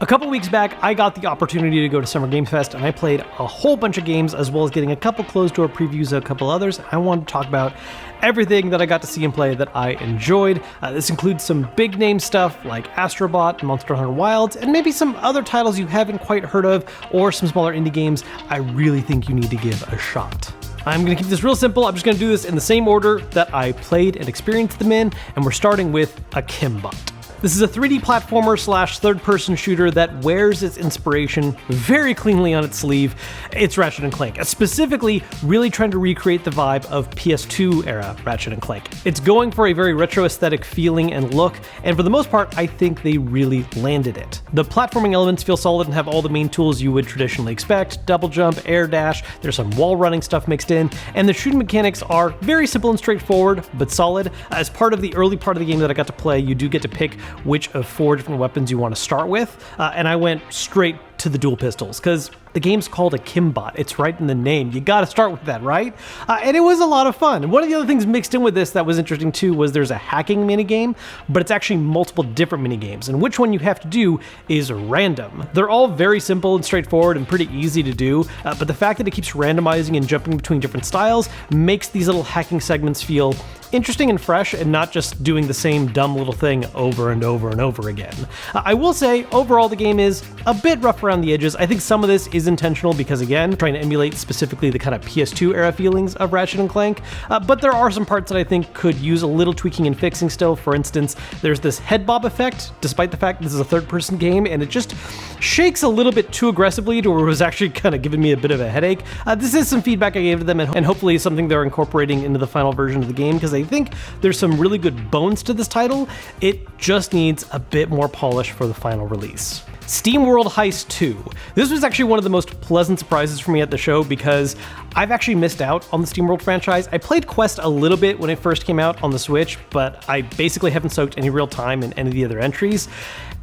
A couple weeks back, I got the opportunity to go to Summer Game Fest, and I played a whole bunch of games, as well as getting a couple closed-door previews of a couple others. I wanted to talk about everything that I got to see and play that I enjoyed. This includes some big-name stuff like Astro Bot, Monster Hunter Wilds, and maybe some other titles you haven't quite heard of, or some smaller indie games I really think you need to give a shot. I'm going to keep this real simple. I'm just going to do this in the same order that I played and experienced them in, and we're starting with Akimbot. This is a 3D platformer slash third-person shooter that wears its inspiration very cleanly on its sleeve. It's Ratchet & Clank, specifically really trying to recreate the vibe of PS2 era Ratchet & Clank. It's going for a very retro aesthetic feeling and look, and for the most part, I think they really landed it. The platforming elements feel solid and have all the main tools you would traditionally expect: double jump, air dash, there's some wall running stuff mixed in, and the shooting mechanics are very simple and straightforward, but solid. As part of the early part of the game that I got to play, you do get to pick which of 4 different weapons you want to start with, and I went straight to the dual pistols, because the game's called Akimbot. It's right in the name. You gotta start with that, right? And it was a lot of fun. And one of the other things mixed in with this that was interesting too was there's a hacking minigame, but it's actually multiple different minigames, and which one you have to do is random. They're all very simple and straightforward and pretty easy to do, but the fact that it keeps randomizing and jumping between different styles makes these little hacking segments feel interesting and fresh, and not just doing the same dumb little thing over and over and over again. I will say, overall the game is a bit rough around the edges. I think some of this is intentional because, again, trying to emulate specifically the kind of PS2 era feelings of Ratchet & Clank, but there are some parts that I think could use a little tweaking and fixing still. For instance, there's this head bob effect, despite the fact this is a third-person game, and it just shakes a little bit too aggressively to where it was actually kind of giving me a bit of a headache. This is some feedback I gave to them, and hopefully something they're incorporating into the final version of the game, because I think there's some really good bones to this title. It just needs a bit more polish for the final release. SteamWorld Heist II. This was actually one of the most pleasant surprises for me at the show, because I've actually missed out on the SteamWorld franchise. I played Quest a little bit when it first came out on the Switch, but I basically haven't soaked any real time in any of the other entries.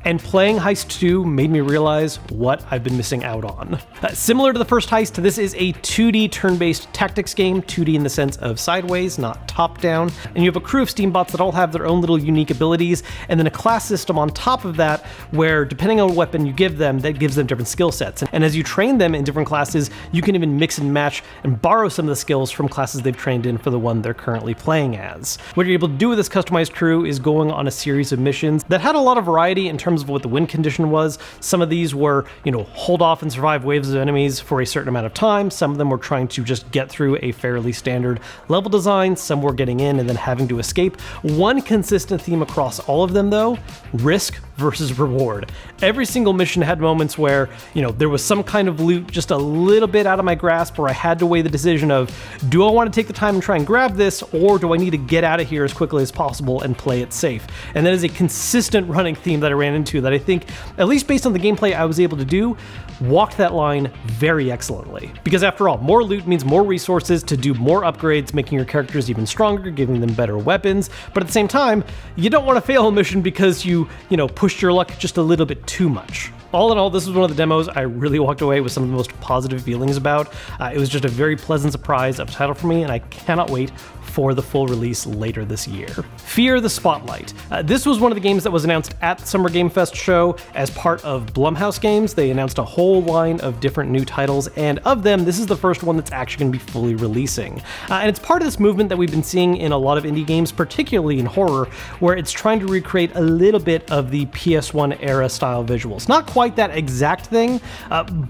And playing Heist 2 made me realize what I've been missing out on. Similar to the first Heist, this is a 2D turn-based tactics game, 2D in the sense of sideways, not top-down, and you have a crew of Steambots that all have their own little unique abilities, and then a class system on top of that, where depending on what weapon you give them, that gives them different skill sets. And as you train them in different classes, you can even mix and match and borrow some of the skills from classes they've trained in for the one they're currently playing as. What you're able to do with this customized crew is going on a series of missions that had a lot of variety in terms of what the win condition was. Some of these were, hold off and survive waves of enemies for a certain amount of time. Some of them were trying to just get through a fairly standard level design. Some were getting in and then having to escape. One consistent theme across all of them, though: risk versus reward. Every single mission had moments where, there was some kind of loot just a little bit out of my grasp, where I had to weigh the decision of, do I want to take the time and try and grab this, or do I need to get out of here as quickly as possible and play it safe? And that is a consistent running theme that I ran into that I think, at least based on the gameplay I was able to do, walked that line very excellently. Because after all, more loot means more resources to do more upgrades, making your characters even stronger, giving them better weapons, but at the same time, you don't want to fail a mission because you pushed your luck just a little bit too much. All in all, this was one of the demos I really walked away with some of the most positive feelings about. It was just a very pleasant surprise of a title for me, and I cannot wait for the full release later this year. Fear the Spotlight. This was one of the games that was announced at the Summer Game Fest show as part of Blumhouse Games. They announced a whole line of different new titles, and of them, this is the first one that's actually going to be fully releasing. And it's part of this movement that we've been seeing in a lot of indie games, particularly in horror, where it's trying to recreate a little bit of the PS1 era style visuals. Not quite that exact thing,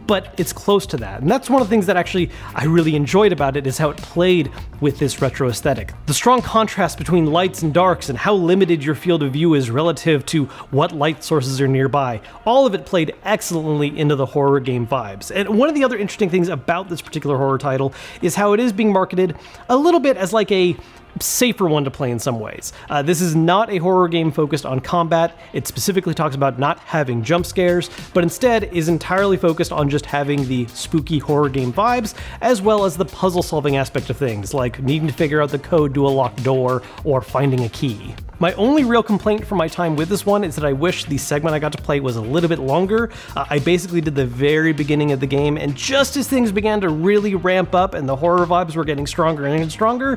but it's close to that. And that's one of the things that actually I really enjoyed about it, is how it played with this retro aesthetic. The strong contrast between lights and darks, and how limited your field of view is relative to what light sources are nearby. All of it played excellently into the horror game vibes. And one of the other interesting things about this particular horror title is how it is being marketed a little bit as like a safer one to play in some ways. This is not a horror game focused on combat. It specifically talks about not having jump scares, but instead is entirely focused on just having the spooky horror game vibes, as well as the puzzle solving aspect of things, like needing to figure out the code to a locked door or finding a key. My only real complaint from my time with this one is that I wish the segment I got to play was a little bit longer. I basically did the very beginning of the game, and just as things began to really ramp up and the horror vibes were getting stronger and stronger,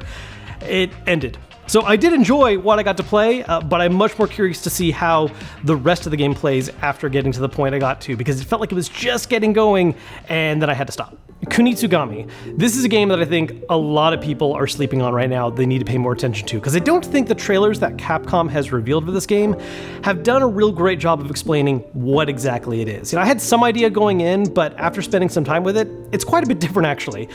it ended. So I did enjoy what I got to play, but I'm much more curious to see how the rest of the game plays after getting to the point I got to, because it felt like it was just getting going and then I had to stop. Kunitsu-Gami. This is a game that I think a lot of people are sleeping on right now. They need to pay more attention to, because I don't think the trailers that Capcom has revealed for this game have done a real great job of explaining what exactly it is. I had some idea going in, but after spending some time with it, it's quite a bit different actually.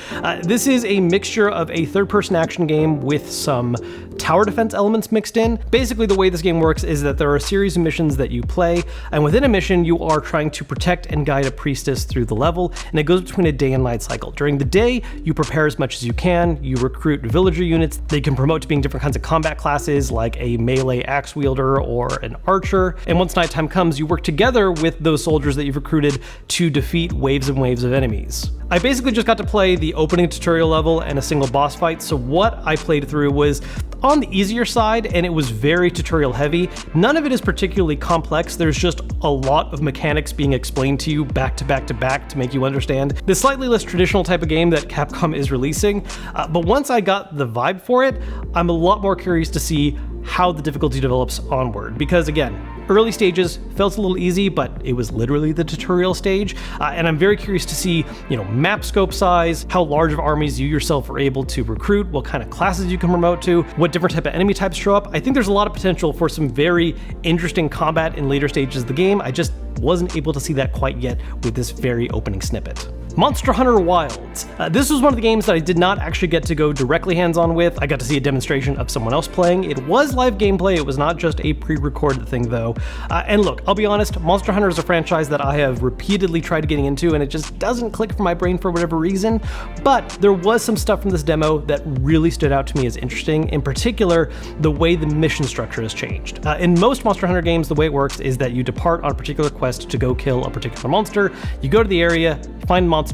This is a mixture of a third-person action game with some tower defense elements mixed in. Basically, the way this game works is that there are a series of missions that you play, and within a mission, you are trying to protect and guide a priestess through the level, and it goes between a day and night cycle. During the day, you prepare as much as you can, you recruit villager units. They can promote to being different kinds of combat classes, like a melee axe wielder or an archer, and once nighttime comes, you work together with those soldiers that you've recruited to defeat waves and waves of enemies. I basically just got to play the opening tutorial level and a single boss fight, so what I played through was on the easier side, and it was very tutorial heavy. None of it is particularly complex. There's just a lot of mechanics being explained to you back to back to back to make you understand the slightly less traditional type of game that Capcom is releasing. But once I got the vibe for it, I'm a lot more curious to see how the difficulty develops onward, because again, early stages felt a little easy, but it was literally the tutorial stage, and I'm very curious to see, map scope size, how large of armies you yourself are able to recruit, what kind of classes you can promote to, what different type of enemy types show up. I think there's a lot of potential for some very interesting combat in later stages of the game. I just wasn't able to see that quite yet with this very opening snippet. Monster Hunter Wilds. This was one of the games that I did not actually get to go directly hands-on with. I got to see a demonstration of someone else playing. It was live gameplay, it was not just a pre-recorded thing though. And look, I'll be honest, Monster Hunter is a franchise that I have repeatedly tried getting into and it just doesn't click for my brain for whatever reason, but there was some stuff from this demo that really stood out to me as interesting, in particular, the way the mission structure has changed. In most Monster Hunter games, the way it works is that you depart on a particular quest to go kill a particular monster, you go to the area, find a monster,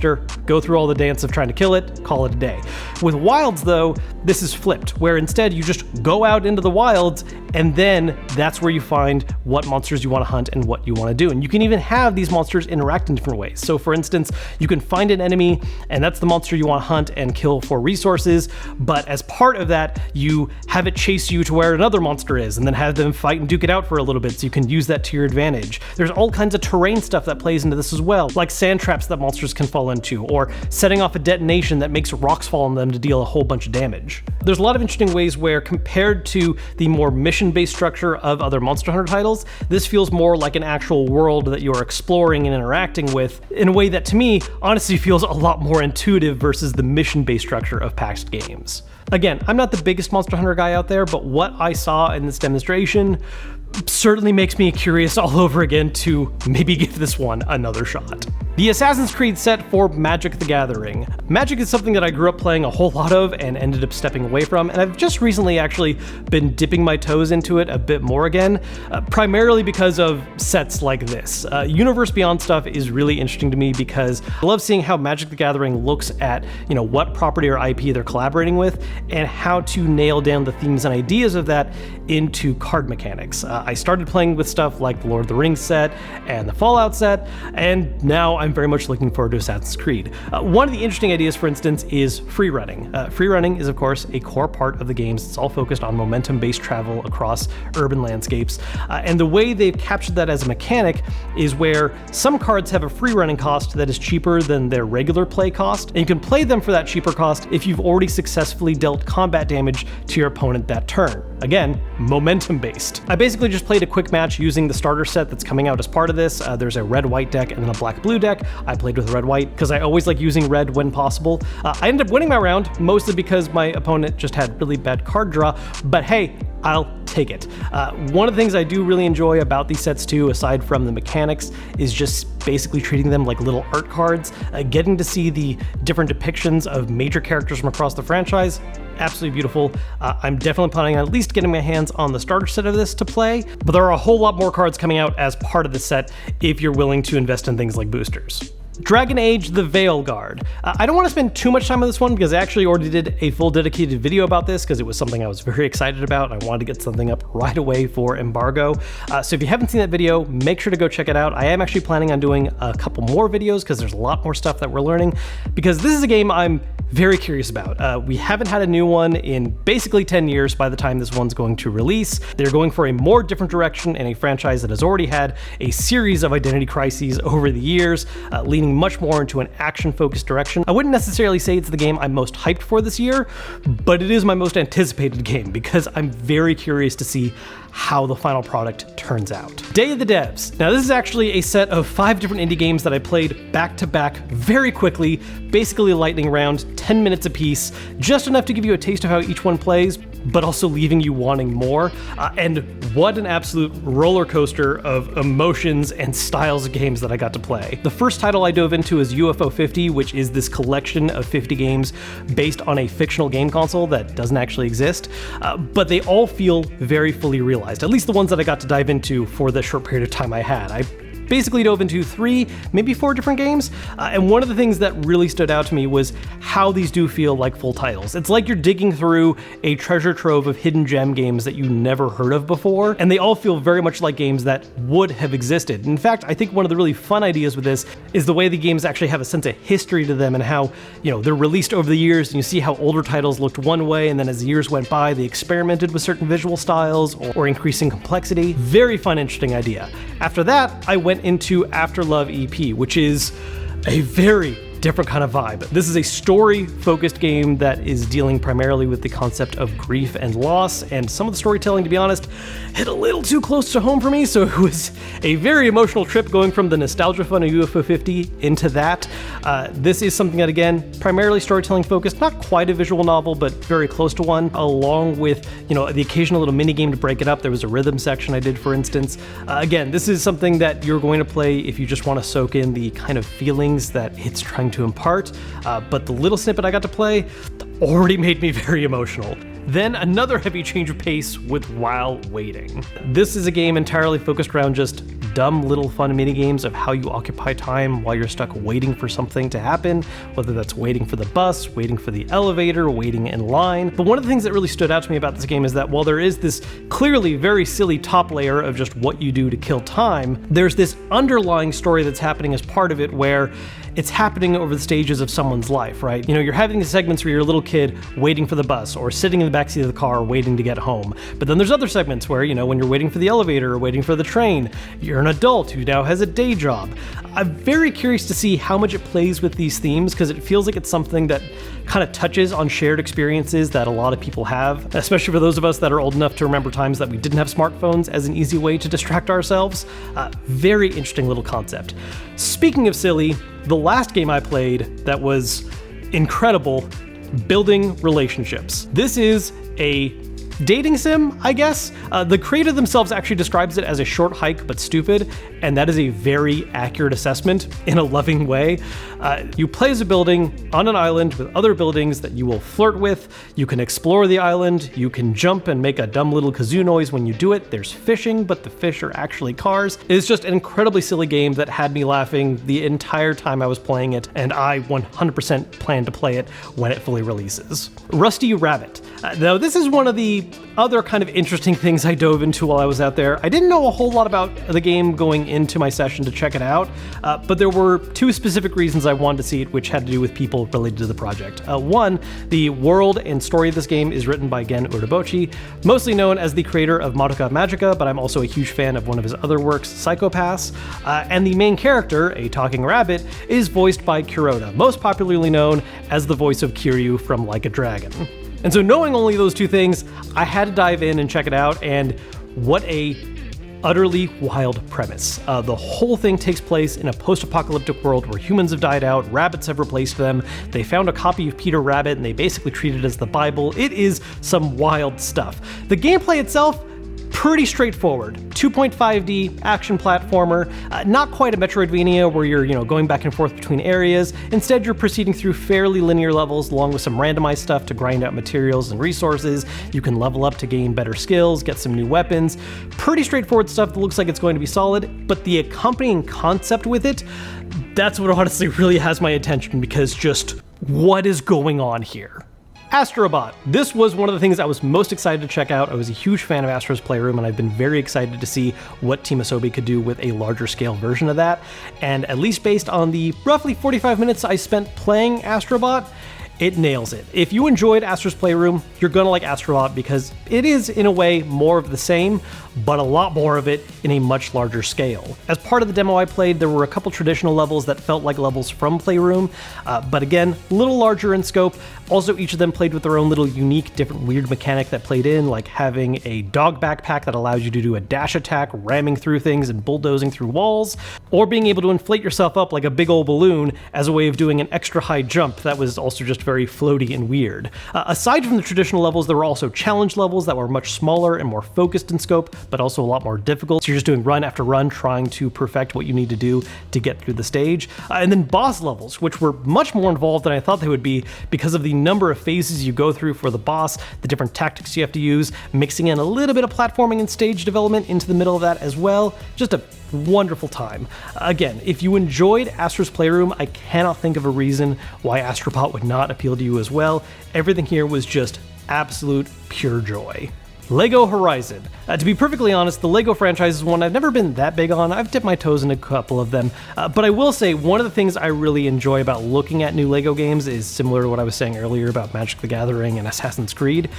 go through all the dance of trying to kill it, call it a day. With Wilds though, this is flipped, where instead you just go out into the wilds and then that's where you find what monsters you want to hunt and what you want to do. And you can even have these monsters interact in different ways. So for instance, you can find an enemy and that's the monster you want to hunt and kill for resources, but as part of that, you have it chase you to where another monster is and then have them fight and duke it out for a little bit so you can use that to your advantage. There's all kinds of terrain stuff that plays into this as well, like sand traps that monsters can fall into, or setting off a detonation that makes rocks fall on them to deal a whole bunch of damage. There's a lot of interesting ways where, compared to the more mission-based structure of other Monster Hunter titles, this feels more like an actual world that you're exploring and interacting with in a way that, to me, honestly feels a lot more intuitive versus the mission-based structure of past games. Again, I'm not the biggest Monster Hunter guy out there, but what I saw in this demonstration certainly makes me curious all over again to maybe give this one another shot. The Assassin's Creed set for Magic: The Gathering. Magic is something that I grew up playing a whole lot of and ended up stepping away from, and I've just recently actually been dipping my toes into it a bit more again, primarily because of sets like this. Universe Beyond stuff is really interesting to me because I love seeing how Magic: The Gathering looks at, what property or IP they're collaborating with and how to nail down the themes and ideas of that into card mechanics. I started playing with stuff like the Lord of the Rings set and the Fallout set, and now I'm very much looking forward to Assassin's Creed. One of the interesting ideas, for instance, is free running. Free running is, of course, a core part of the games. It's all focused on momentum-based travel across urban landscapes, and the way they've captured that as a mechanic is where some cards have a free running cost that is cheaper than their regular play cost, and you can play them for that cheaper cost if you've already successfully dealt combat damage to your opponent that turn. Again, momentum-based. I basically just played a quick match using the starter set that's coming out as part of this. There's a red-white deck and then a black-blue deck. I played with red-white because I always like using red when possible. I ended up winning my round, mostly because my opponent just had really bad card draw, but hey, I'll take it. One of the things I do really enjoy about these sets too, aside from the mechanics, is just basically treating them like little art cards. Getting to see the different depictions of major characters from across the franchise, absolutely beautiful. I'm definitely planning on at least getting my hands on the starter set of this to play, but there are a whole lot more cards coming out as part of the set if you're willing to invest in things like boosters. Dragon Age: The Veilguard. I don't want to spend too much time on this one because I actually already did a full dedicated video about this because it was something I was very excited about. I wanted to get something up right away for embargo. So if you haven't seen that video, make sure to go check it out. I am actually planning on doing a couple more videos because there's a lot more stuff that we're learning, because this is a game I'm very curious about. We haven't had a new one in basically 10 years by the time this one's going to release. They're going for a more different direction in a franchise that has already had a series of identity crises over the years, leaning much more into an action-focused direction. I wouldn't necessarily say it's the game I'm most hyped for this year, but it is my most anticipated game because I'm very curious to see how the final product turns out. Day of the Devs. Now this is actually a set of 5 different indie games that I played back to back very quickly, basically a lightning round, 10 minutes apiece, just enough to give you a taste of how each one plays, but also leaving you wanting more. And what an absolute roller coaster of emotions and styles of games that I got to play. The first title I dove into is UFO 50, which is this collection of 50 games based on a fictional game console that doesn't actually exist, but they all feel very fully realized, at least the ones that I got to dive into for the short period of time I had. I basically dove into 3, maybe 4 different games, and one of the things that really stood out to me was how these do feel like full titles. It's like you're digging through a treasure trove of hidden gem games that you never heard of before, and they all feel very much like games that would have existed. In fact, I think one of the really fun ideas with this is the way the games actually have a sense of history to them and how, they're released over the years, and you see how older titles looked one way, and then as the years went by, they experimented with certain visual styles or increasing complexity. Very fun, interesting idea. After that, I went into After Love EP, which is a very different kind of vibe. This is a story-focused game that is dealing primarily with the concept of grief and loss, and some of the storytelling, to be honest, hit a little too close to home for me, so it was a very emotional trip going from the nostalgia fun of UFO 50 into that. This is something that, again, primarily storytelling focused, not quite a visual novel, but very close to one, along with, the occasional little mini game to break it up. There was a rhythm section I did, for instance. Again, this is something that you're going to play if you just want to soak in the kind of feelings that it's trying to impart, but the little snippet I got to play already made me very emotional. Then another heavy change of pace with While Waiting. This is a game entirely focused around just dumb little fun mini games of how you occupy time while you're stuck waiting for something to happen, whether that's waiting for the bus, waiting for the elevator, waiting in line. But one of the things that really stood out to me about this game is that while there is this clearly very silly top layer of just what you do to kill time, there's this underlying story that's happening as part of it where it's happening over the stages of someone's life, right? You're having these segments where you're a little kid waiting for the bus or sitting in the backseat of the car waiting to get home. But then there's other segments where, when you're waiting for the elevator or waiting for the train, you're an adult who now has a day job. I'm very curious to see how much it plays with these themes because it feels like it's something that kind of touches on shared experiences that a lot of people have, especially for those of us that are old enough to remember times that we didn't have smartphones as an easy way to distract ourselves. Very interesting little concept. Speaking of silly, the last game I played that was incredible, Building Relationships. This is a dating sim, I guess. The creator themselves actually describes it as a short hike but stupid, and that is a very accurate assessment in a loving way. You play as a building on an island with other buildings that you will flirt with. You can explore the island. You can jump and make a dumb little kazoo noise when you do it. There's fishing, but the fish are actually cars. It's just an incredibly silly game that had me laughing the entire time I was playing it, and I 100% plan to play it when it fully releases. Rusty Rabbit. Now, this is one of the other kind of interesting things I dove into while I was out there. I didn't know a whole lot about the game going into my session to check it out, but there were 2 specific reasons I wanted to see it, which had to do with people related to the project. One, the world and story of this game is written by Gen Urobuchi, mostly known as the creator of Madoka Magica, but I'm also a huge fan of one of his other works, Psychopaths. And the main character, a talking rabbit, is voiced by Kuroda, most popularly known as the voice of Kiryu from Like a Dragon. And so knowing only those 2 things, I had to dive in and check it out, and what a utterly wild premise. The whole thing takes place in a post-apocalyptic world where humans have died out, rabbits have replaced them, they found a copy of Peter Rabbit and they basically treat it as the Bible. It is some wild stuff. The gameplay itself, pretty straightforward. 2.5D action platformer, not quite a Metroidvania where you're going back and forth between areas. Instead, you're proceeding through fairly linear levels along with some randomized stuff to grind out materials and resources. You can level up to gain better skills, get some new weapons. Pretty straightforward stuff that looks like it's going to be solid, but the accompanying concept with it, that's what honestly really has my attention, because just what is going on here? Astro Bot. This was one of the things I was most excited to check out. I was a huge fan of Astro's Playroom, and I've been very excited to see what Team Asobi could do with a larger scale version of that. And at least based on the roughly 45 minutes I spent playing Astro Bot, it nails it. If you enjoyed Astro's Playroom, you're gonna like Astro Bot because it is, in a way, more of the same, but a lot more of it in a much larger scale. As part of the demo I played, there were a couple traditional levels that felt like levels from Playroom, but again, a little larger in scope. Also, each of them played with their own little unique, different weird mechanic that played in, like having a dog backpack that allows you to do a dash attack, ramming through things and bulldozing through walls, or being able to inflate yourself up like a big old balloon as a way of doing an extra high jump that was also just very floaty and weird. Aside from the traditional levels, there were also challenge levels that were much smaller and more focused in scope, but also a lot more difficult. So you're just doing run after run, trying to perfect what you need to do to get through the stage. And then boss levels, which were much more involved than I thought they would be because of the number of phases you go through for the boss, the different tactics you have to use, mixing in a little bit of platforming and stage development into the middle of that as well. Just a wonderful time. Again, if you enjoyed Astro's Playroom, I cannot think of a reason why Astro Bot would not appeal to you as well. Everything here was just absolute pure joy. LEGO Horizon. To be perfectly honest, the LEGO franchise is one I've never been that big on. I've dipped my toes in a couple of them, but I will say one of the things I really enjoy about looking at new LEGO games is similar to what I was saying earlier about Magic the Gathering and Assassin's Creed,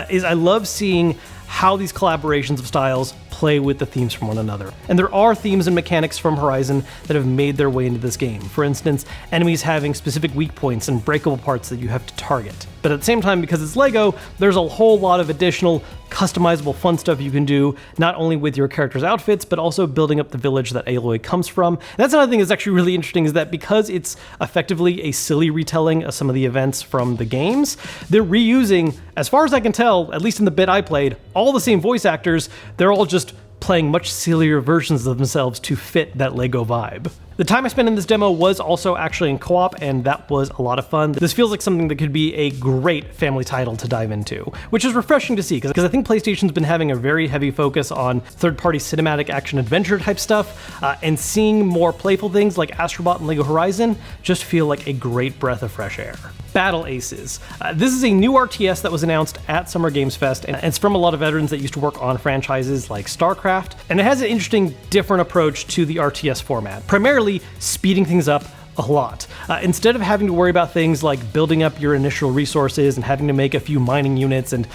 is I love seeing how these collaborations of styles play with the themes from one another. And there are themes and mechanics from Horizon that have made their way into this game. For instance, enemies having specific weak points and breakable parts that you have to target. But at the same time, because it's LEGO, there's a whole lot of additional customizable fun stuff you can do, not only with your character's outfits, but also building up the village that Aloy comes from. And that's another thing that's actually really interesting, is that because it's effectively a silly retelling of some of the events from the games, they're reusing, as far as I can tell, at least in the bit I played, all the same voice actors. They're all just playing much sillier versions of themselves to fit that LEGO vibe. The time I spent in this demo was also actually in co-op, and that was a lot of fun. This feels like something that could be a great family title to dive into, which is refreshing to see, because I think PlayStation's been having a very heavy focus on third-party cinematic action-adventure type stuff, and seeing more playful things like Astro Bot and LEGO Horizon just feel like a great breath of fresh air. Battle Aces. This is a new RTS that was announced at Summer Games Fest, and it's from a lot of veterans that used to work on franchises like StarCraft, and it has an interesting, different approach to the RTS format, primarily speeding things up a lot. Instead of having to worry about things like building up your initial resources and having to make a few mining units and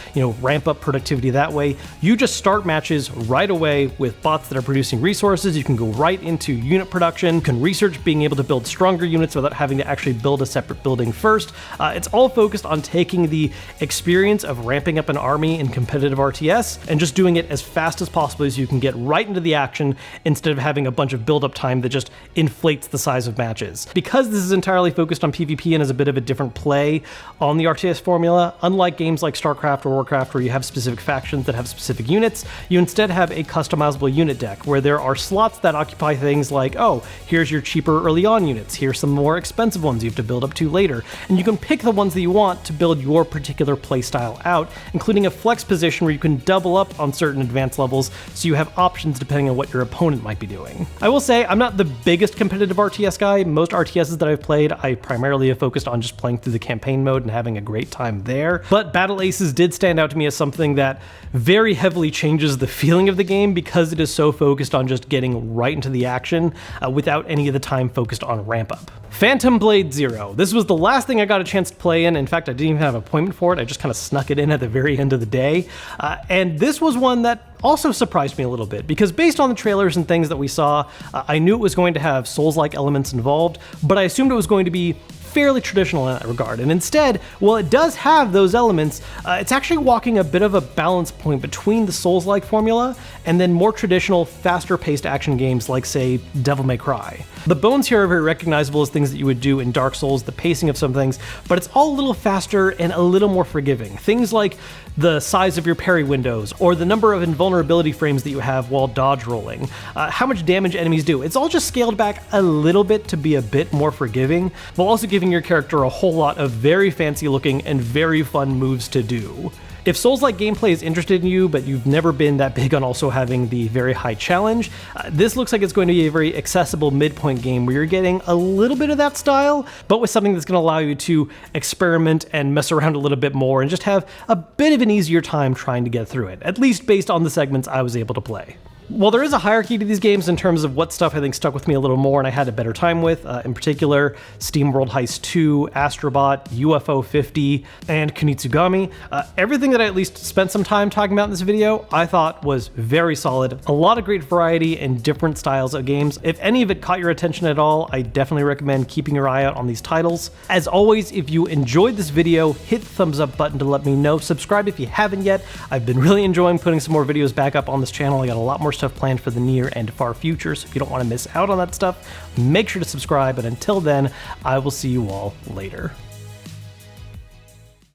ramp up productivity that way, you just start matches right away with bots that are producing resources. You can go right into unit production. You can research being able to build stronger units without having to actually build a separate building first. It's all focused on taking the experience of ramping up an army in competitive RTS and just doing it as fast as possible as you can get right into the action, instead of having a bunch of build-up time that just inflates the size of matches. Because this is entirely focused on PvP and is a bit of a different play on the RTS formula, unlike games like StarCraft or Warcraft where you have specific factions that have specific units, you instead have a customizable unit deck where there are slots that occupy things like, oh, here's your cheaper early on units, here's some more expensive ones you have to build up to later, and you can pick the ones that you want to build your particular playstyle out, including a flex position where you can double up on certain advanced levels so you have options depending on what your opponent might be doing. I will say, I'm not the biggest competitive RTS guy. Most RTSs that I've played, I primarily have focused on just playing through the campaign mode and having a great time there. But Battle Aces did stand out to me as something that very heavily changes the feeling of the game because it is so focused on just getting right into the action without any of the time focused on ramp up. Phantom Blade Zero. This was the last thing I got a chance to play in. In fact, I didn't even have an appointment for it. I just kind of snuck it in at the very end of the day. And this was one that also surprised me a little bit, because based on the trailers and things that we saw, I knew it was going to have Souls-like elements involved, but I assumed it was going to be fairly traditional in that regard. And instead, while it does have those elements, it's actually walking a bit of a balance point between the Souls-like formula and then more traditional, faster-paced action games like, say, Devil May Cry. The bones here are very recognizable as things that you would do in Dark Souls, the pacing of some things, but it's all a little faster and a little more forgiving. Things like the size of your parry windows, or the number of invulnerability frames that you have while dodge rolling, how much damage enemies do. It's all just scaled back a little bit to be a bit more forgiving, while also giving your character a whole lot of very fancy looking and very fun moves to do. If Souls-like gameplay is interested in you, but you've never been that big on also having the very high challenge, this looks like it's going to be a very accessible midpoint game where you're getting a little bit of that style, but with something that's going to allow you to experiment and mess around a little bit more and just have a bit of an easier time trying to get through it, at least based on the segments I was able to play. While there is a hierarchy to these games in terms of what stuff I think stuck with me a little more and I had a better time with, in particular, SteamWorld Heist II, Astro Bot, UFO 50, and Kunitsu-Gami, everything that I at least spent some time talking about in this video, I thought was very solid. A lot of great variety and different styles of games. If any of it caught your attention at all, I definitely recommend keeping your eye out on these titles. As always, if you enjoyed this video, hit the thumbs up button to let me know. Subscribe if you haven't yet. I've been really enjoying putting some more videos back up on this channel. I got a lot more stuff planned for the near and far future, so if you don't want to miss out on that stuff, make sure to subscribe, and until then, I will see you all later.